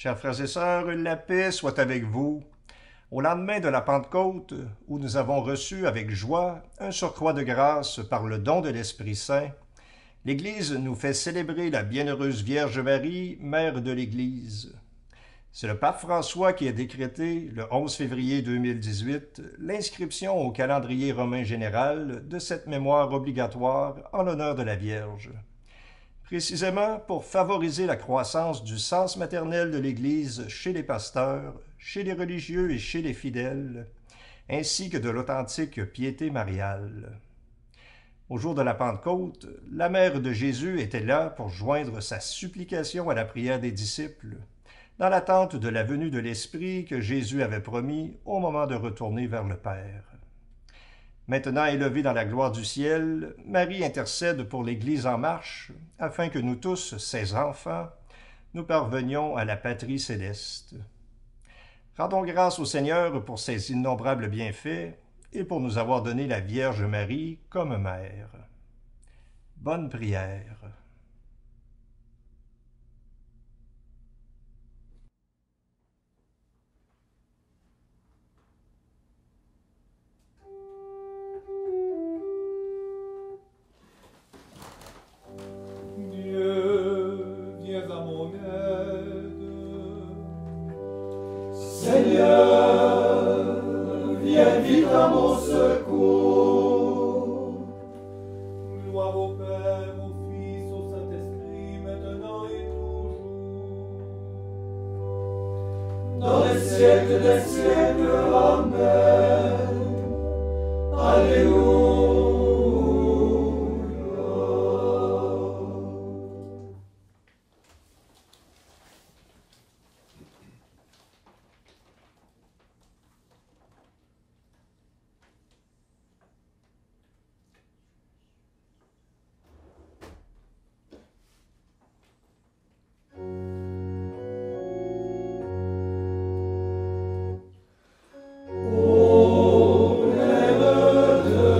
Chers frères et sœurs, la paix soit avec vous. Au lendemain de la Pentecôte, où nous avons reçu avec joie un surcroît de grâce par le don de l'Esprit Saint, l'Église nous fait célébrer la bienheureuse Vierge Marie, Mère de l'Église. C'est le pape François qui a décrété, le 11 février 2018, l'inscription au calendrier romain général de cette mémoire obligatoire en l'honneur de la Vierge. Précisément pour favoriser la croissance du sens maternel de l'Église chez les pasteurs, chez les religieux et chez les fidèles, ainsi que de l'authentique piété mariale. Au jour de la Pentecôte, la mère de Jésus était là pour joindre sa supplication à la prière des disciples, dans l'attente de la venue de l'Esprit que Jésus avait promis au moment de retourner vers le Père. Maintenant élevée dans la gloire du ciel, Marie intercède pour l'Église en marche, afin que nous tous, ses enfants, nous parvenions à la patrie céleste. Rendons grâce au Seigneur pour ses innombrables bienfaits et pour nous avoir donné la Vierge Marie comme mère. Bonne prière. Dieu, viens à mon aide. Seigneur, viens vite à mon secours. Gloire au Père, au Fils, au Saint-Esprit, maintenant et toujours. Dans les siècles des siècles, Amen. Alléluia. Ô Mère de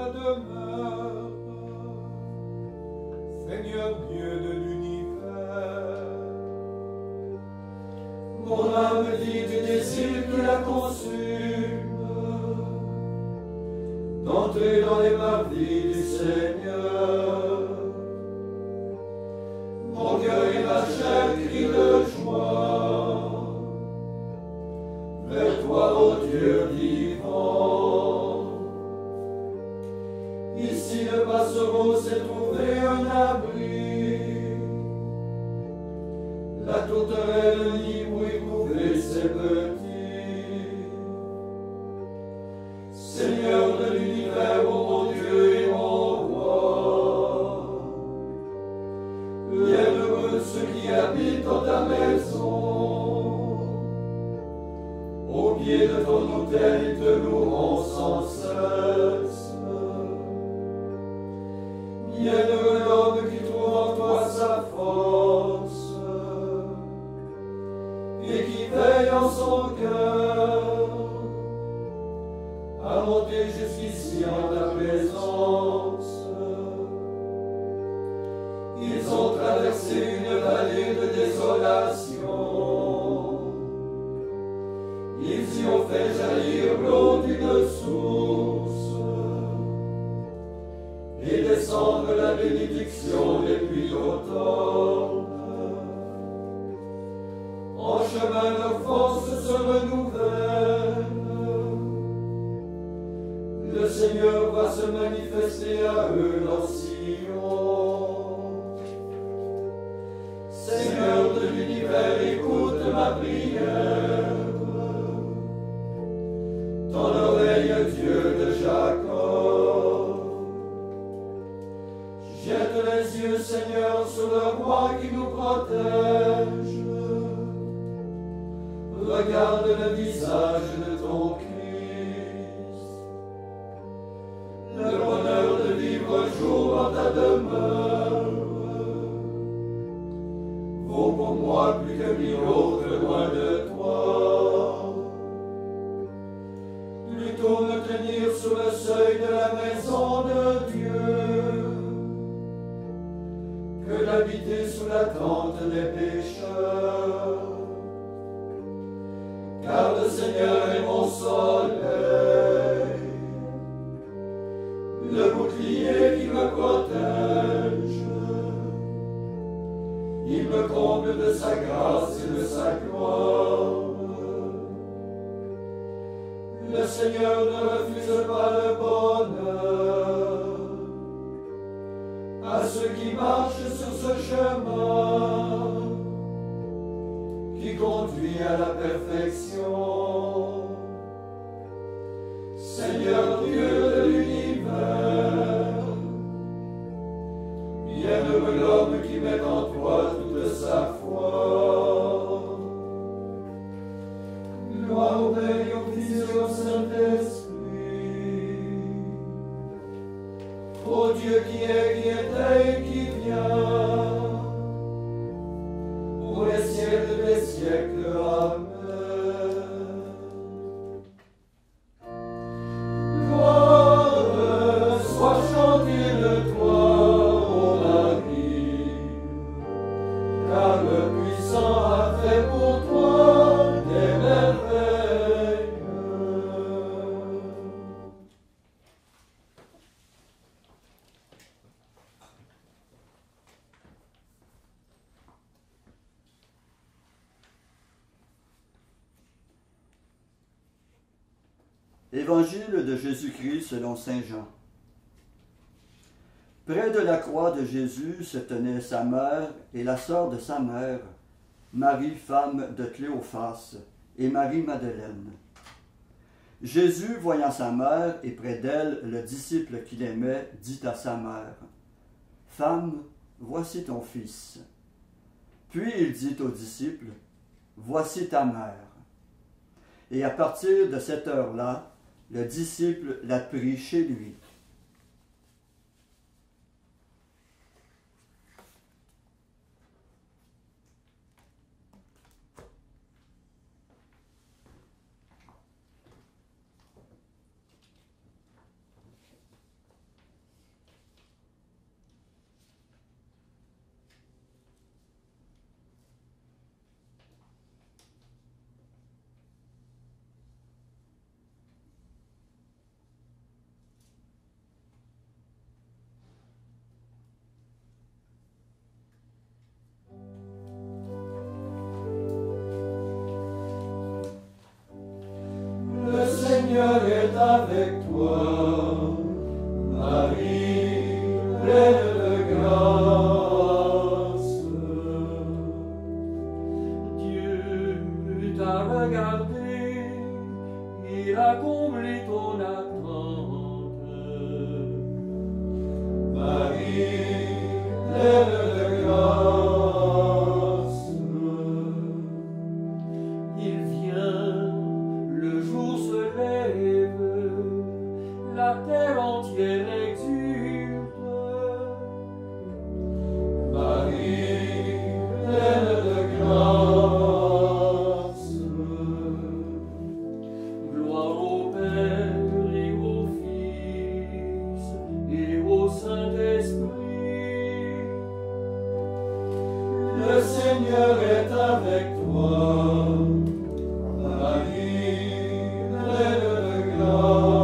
ta demeure, Seigneur Dieu de l'univers. Mon âme dit du désir qui la consume, d'entrer dans les parvis du Seigneur. Mon cœur et ma chair crient de joie vers toi, ô Dieu vivant. Ici le passereau s'est trouvé un abri, la tourterelle le nid où est couvé ses petits. Seigneur de l'univers, ô mon Dieu et mon roi, bienheureux ceux qui habitent dans ta maison. Au pied de ton autel, ils te loueront sans cesse. Bienheureux l'homme qui trouve en toi sa force et qui veille en son cœur à monter jusqu'ici en ta présence. Ils ont traversé une vallée de désolation. Ils y ont fait jaillir l'eau d'une source et descendre la bénédiction des pluies d'automne. En chemin, leurs forces se renouvellent. Le Seigneur va se manifester à eux dans Sion. Seigneur de l'univers, écoute ma prière. Ton oreille, Dieu de Jacob. Jette les yeux, Seigneur, sur le roi qui nous protège. Regarde le visage de ton Christ. Le bonheur de vivre un jour en ta demeure vaut pour moi plus que 1000 autres loin de toi. Plutôt me tenir sur le seuil de la maison de Dieu que d'habiter sous la tente des pécheurs. Car le Seigneur est mon soleil, le bouclier qui me protège. Il me comble de sa grâce et de sa gloire. Le Seigneur ne refuse pas le bonheur à ceux qui marchent sur ce chemin qui conduit à la perfection. Seigneur Dieu de l'univers, bienheureux l'homme qui met en toi toute sa foi. Gloire au Père et au Fils et au Saint-Esprit, ô Dieu qui était et qui vient, pour les siècles des siècles. Amen. Gloire soit chantée de toi, ô Marie, car le puissant a fait pour toi des merveilles. Évangile de Jésus-Christ selon saint Jean. Près de la croix de Jésus se tenaient sa mère et la sœur de sa mère, Marie, femme de Cléophas, et Marie-Madeleine. Jésus, voyant sa mère et près d'elle le disciple qu'il aimait, dit à sa mère, « Femme, voici ton fils. » Puis il dit au disciple, « Voici ta mère. » Et à partir de cette heure-là, le disciple l'a pris chez lui. Seigneur est avec toi. Marie, pleine de grâce. Dieu t'a regardé, il a comblé ton attente. Marie, pleine de grâce. Il vient, le jour se lève, la terre entière exulte. Marie, pleine de grâce. Gloire au Père et au Fils et au Saint-Esprit. Le Seigneur est avec toi. Marie, pleine de grâce.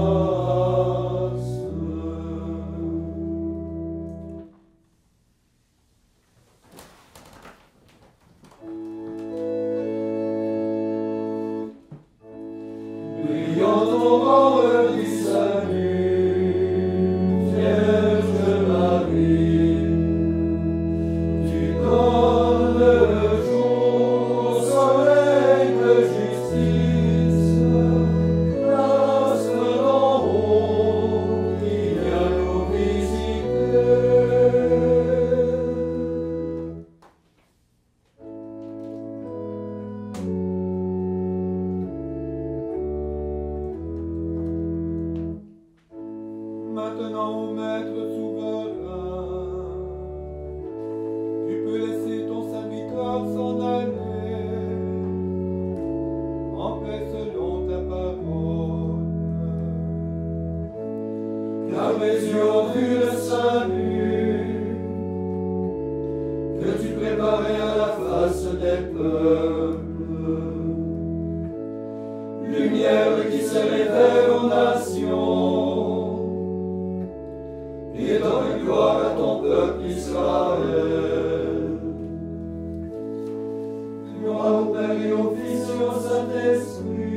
Brillant aurore du salut, Vierge Marie, tu donnes le jour au soleil de justice, grâce d'en haut qui vient nous visiter. Maintenant, ô Maître souverain, tu peux laisser ton serviteur s'en aller, en paix selon ta parole. Car mes yeux ont vu le salut, que tu préparais à la face des peuples, lumière qui se révèle aux nations, et donne gloire à ton peuple Israël. Gloire au Père et au Fils et au Saint-Esprit,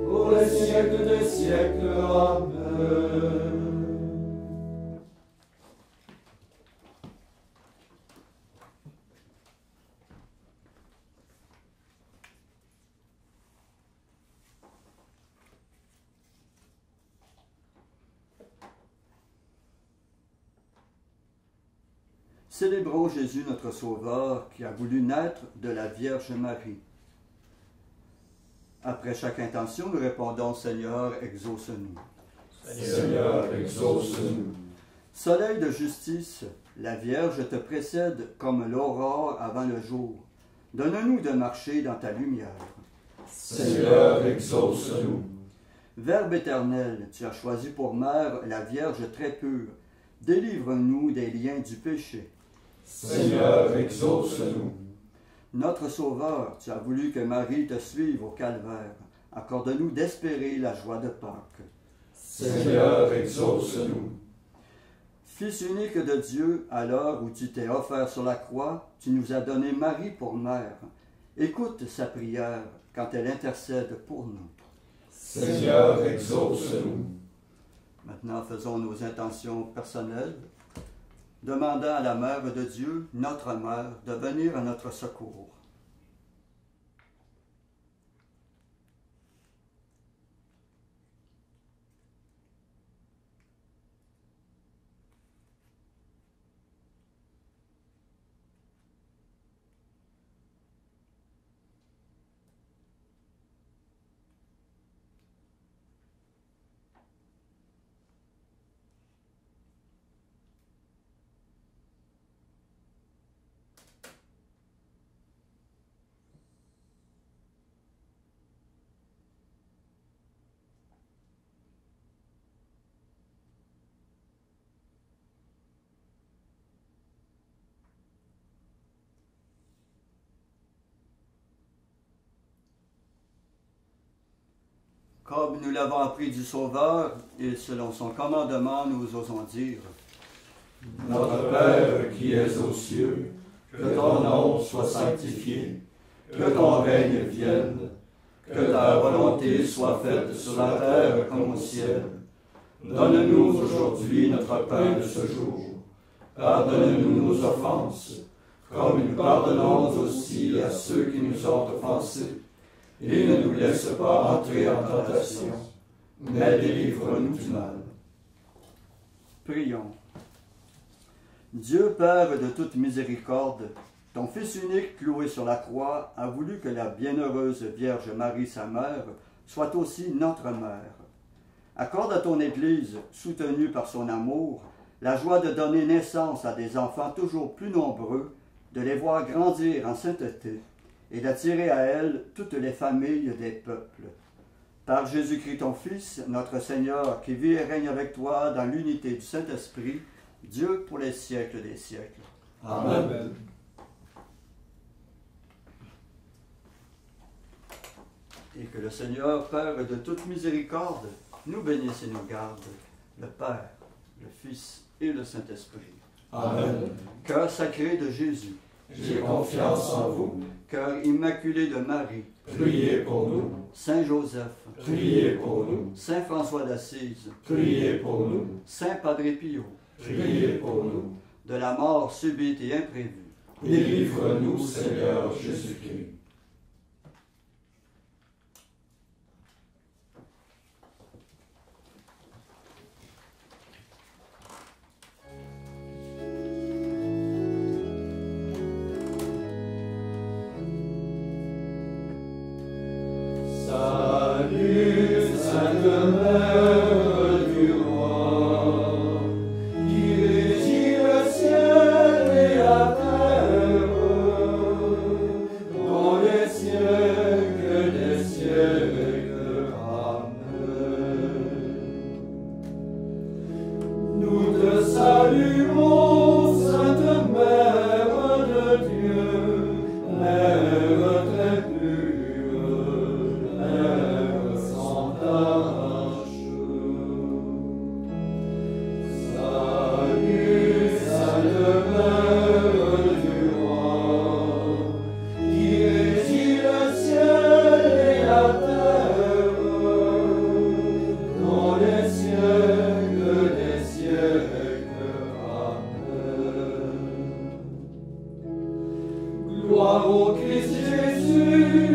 pour les siècles des siècles. Amen. Célébrons Jésus notre Sauveur qui a voulu naître de la Vierge Marie. Après chaque intention, nous répondons Seigneur, exauce-nous. Seigneur, exauce-nous. Soleil de justice, la Vierge te précède comme l'aurore avant le jour. Donne-nous de marcher dans ta lumière. Seigneur, exauce-nous. Verbe éternel, tu as choisi pour mère la Vierge très pure. Délivre-nous des liens du péché. Seigneur, exauce-nous. Notre Sauveur, tu as voulu que Marie te suive au calvaire. Accorde-nous d'espérer la joie de Pâques. Seigneur, exauce-nous. Fils unique de Dieu, à l'heure où tu t'es offert sur la croix, tu nous as donné Marie pour mère. Écoute sa prière quand elle intercède pour nous. Seigneur, exauce-nous. Maintenant, faisons nos intentions personnelles, demandant à la Mère de Dieu, notre Mère, de venir à notre secours. Comme nous l'avons appris du Sauveur, et selon son commandement, nous osons dire: Notre Père qui es aux cieux, que ton nom soit sanctifié, que ton règne vienne, Que ta volonté soit faite sur la terre comme au ciel. Donne-nous aujourd'hui notre pain de ce jour. Pardonne-nous nos offenses, comme nous pardonnons aussi à ceux qui nous ont offensés. Et ne nous laisse pas entrer en tentation, mais délivre-nous du mal. Prions. Dieu Père de toute miséricorde, ton Fils unique cloué sur la croix a voulu que la bienheureuse Vierge Marie, sa mère, soit aussi notre mère. Accorde à ton Église, soutenue par son amour, la joie de donner naissance à des enfants toujours plus nombreux, de les voir grandir en sainteté et d'attirer à elle toutes les familles des peuples. Par Jésus-Christ ton Fils, notre Seigneur, qui vit et règne avec toi dans l'unité du Saint-Esprit, Dieu pour les siècles des siècles. Amen. Et que le Seigneur, Père de toute miséricorde, nous bénisse et nous garde, le Père, le Fils et le Saint-Esprit. Amen. Cœur sacré de Jésus, J'ai confiance en vous. cœur immaculé de Marie, Priez pour nous. Saint Joseph, Priez pour nous. Saint François d'Assise, Priez pour nous. Saint Padre Pio, Priez pour nous. de la mort subite et imprévue. Délivre-nous, Seigneur Jésus-Christ. Salut, Sainte Mère du Roi, qui régit le ciel et la terre, dans les siècles des siècles. Amen. Nous te saluons, Sainte Mère de Dieu, Mère très pure, Mère sans tache. Salut, Sainte Mère du Roi, qui régit le ciel et la terre, dans les siècles des siècles. Amen. Gloire au Christ Jésus,